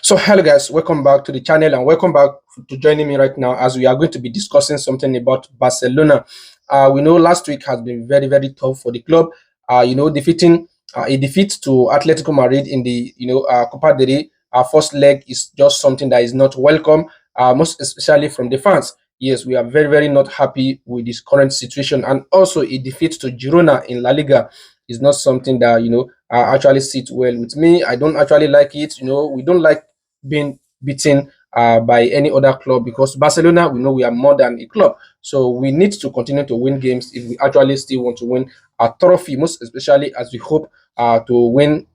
So hello guys, welcome back to the channel and welcome back to joining me right now as we are going to be discussing something about Barcelona. We know last week has been very tough for the club. Defeating a defeat to Atletico Madrid in the Copa del Rey. Our first leg is just something that is not welcome, most especially from the fans. Yes, we are very not happy with this current situation, and also a defeat to Girona in La Liga is not something that actually sits well with me. I don't actually like it. We don't like being beaten by any other club, because Barcelona, we know we are more than a club. So we need to continue to win games if we actually still want to win a trophy, most especially as we hope to win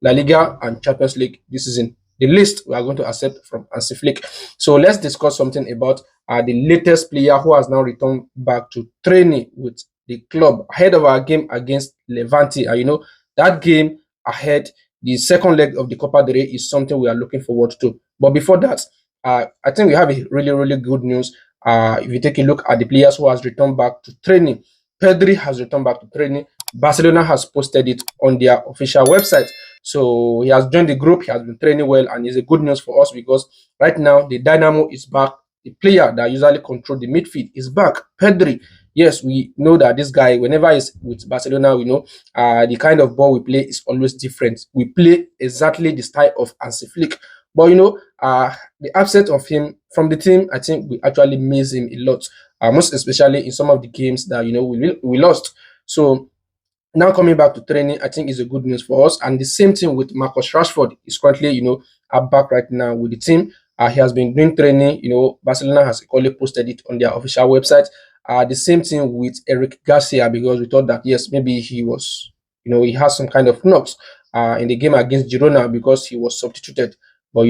La Liga and Champions League this season. The list we are going to accept from Hansi Flick. So let's discuss something about the latest player who has now returned back to training with the club ahead of our game against Levante. And that game ahead, the second leg of the Copa del Rey, is something we are looking forward to. But before that, I think we have a really good news. If you take a look at the players who has returned back to training, Pedri has returned back to training. Barcelona has posted it on their official website. So he has joined the group, he has been training well, and it's a good news for us because right now the dynamo is back. The player that usually control the midfield is back, Pedri. Yes, we know that this guy, whenever he's with Barcelona, we know the kind of ball we play is always different. We play exactly the style of Hansi Flick. But the absence of him from the team, I think we actually miss him a lot, most especially in some of the games that we lost. So now coming back to training, I think is a good news for us. And the same thing with Marcus Rashford. Is currently, back right now with the team. He has been doing training. Barcelona has equally posted it on their official website. The same thing with Eric Garcia, because we thought that yes, maybe he was, he has some kind of knocks in the game against Girona because he was substituted. But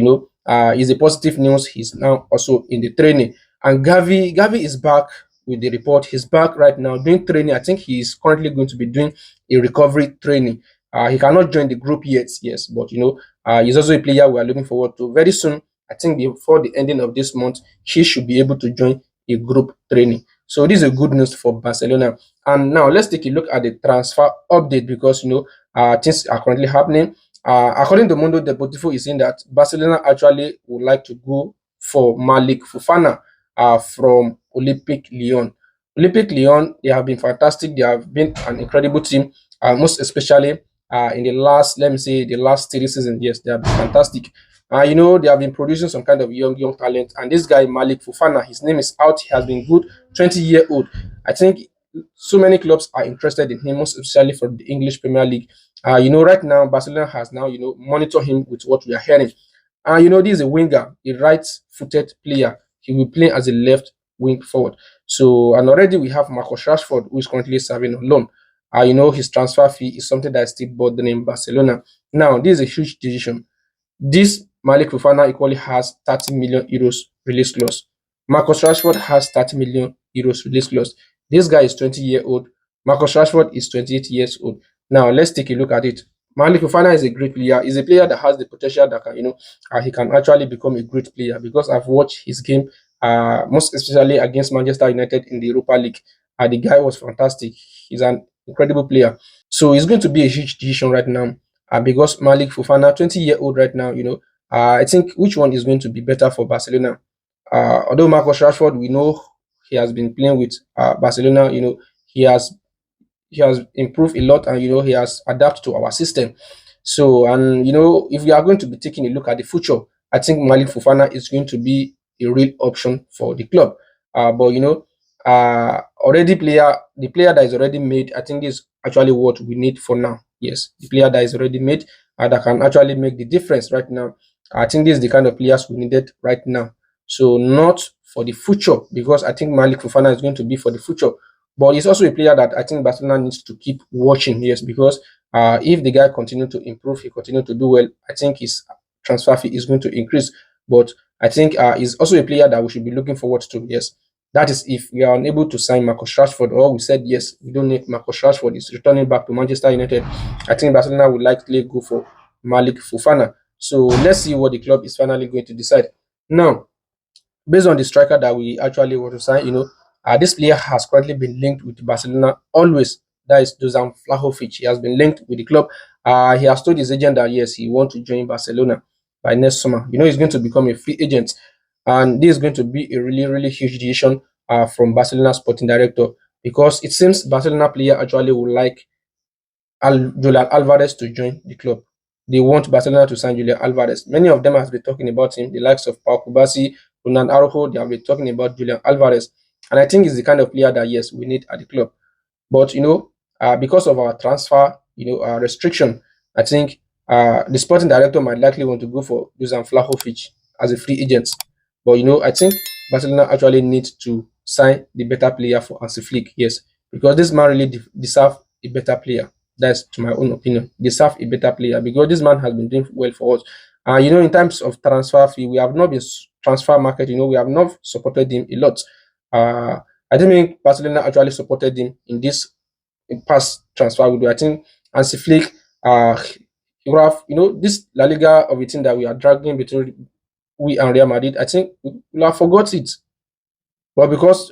is a positive news. He's now also in the training. And Gavi is back with the report. He's back right now doing training. I think he's currently going to be doing a recovery training. He cannot join the group yet, yes, but he's also a player we are looking forward to very soon. I think before the ending of this month, he should be able to join a group training. So this is a good news for Barcelona. And now let's take a look at the transfer update, because things are currently happening. According to Mundo Deportivo, is saying that Barcelona actually would like to go for Malik Fofana from Olympic Lyon. Olympic Lyon, they have been fantastic. They have been an incredible team, most especially in the last, let me say, the last 3 seasons. Yes, they have been fantastic. They have been producing some kind of young talent. And this guy, Malik Fofana, his name is out. He has been good, 20-year-old. I think so many clubs are interested in him, most especially from the English Premier League. Right now, Barcelona has now, monitor him with what we are hearing. This is a winger, a right-footed player. He will play as a left wing forward. So, and already we have Marcus Rashford, who is currently serving on loan. His transfer fee is something that is still bothering Barcelona. Now, this is a huge decision. This Malik Fofana equally has 30 million euros release clause. Marcus Rashford has 30 million euros release clause. This guy is 20-year-old. Marcus Rashford is 28 years old. Now, let's take a look at it. Malik Fofana is a great player. He's a player that has the potential that can, he can actually become a great player, because I've watched his game, most especially against Manchester United in the Europa League. The guy was fantastic. He's an incredible player. So it's going to be a huge decision right now, because Malik Fofana, 20-year-old right now, I think which one is going to be better for Barcelona? Although Marcus Rashford, we know he has been playing with Barcelona, he has he has improved a lot, and he has adapted to our system. So, and if we are going to be taking a look at the future, I think Malik Fofana is going to be a real option for the club. But already the player that is already made, I think this is actually what we need for now. Yes, the player that is already made, that can actually make the difference right now. I think this is the kind of players we needed right now. So not for the future, because I think Malik Fofana is going to be for the future. But he's also a player that I think Barcelona needs to keep watching. Yes, because if the guy continue to improve, he continue to do well, I think his transfer fee is going to increase. But I think he's also a player that we should be looking forward to. Yes, that is if we are unable to sign Marcus Rashford, or we said yes, we don't need Marcus Rashford, he's returning back to Manchester United. I think Barcelona would likely go for Malik Fofana. So let's see what the club is finally going to decide. Now, based on the striker that we actually want to sign, this player has currently been linked with Barcelona always. That is Dusan Vlahovic. He has been linked with the club. He has told his agent that yes, he wants to join Barcelona. by next summer. He's going to become a free agent, and this is going to be a really, really huge decision from Barcelona sporting director, because it seems Barcelona player actually would like Julian Alvarez to join the club. They want Barcelona to sign Julian Alvarez. Many of them have been talking about him, the likes of Pau Kubasi, Ronan Araujo. They have been talking about Julian Alvarez, and I think he's the kind of player that yes, we need at the club. But because of our transfer, restriction, I think the sporting director might likely want to go for Dusan Vlahovic as a free agent. But I think Barcelona actually needs to sign the better player for Hansi Flick. Yes, because this man really deserve a better player. That's to my own opinion. Deserve a better player because this man has been doing well for us. In terms of transfer fee, we have not been transfer market. We have not supported him a lot. Uh, I don't think Barcelona actually supported him in this past transfer window. I think Hansi Flick, he would have, this La Liga of a team that we are dragging between we and Real Madrid. I think we'll have forgot it. But because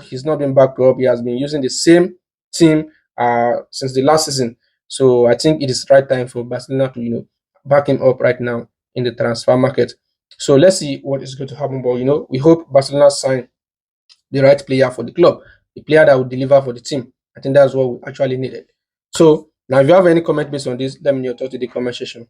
he's not been backed up, he has been using the same team since the last season. So I think it is right time for Barcelona to back him up right now in the transfer market. So let's see what is going to happen. But we hope Barcelona sign the right player for the club, the player that will deliver for the team. I think that's what we actually needed. So now, if you have any comment based on this, let me know your thoughts in the comment section.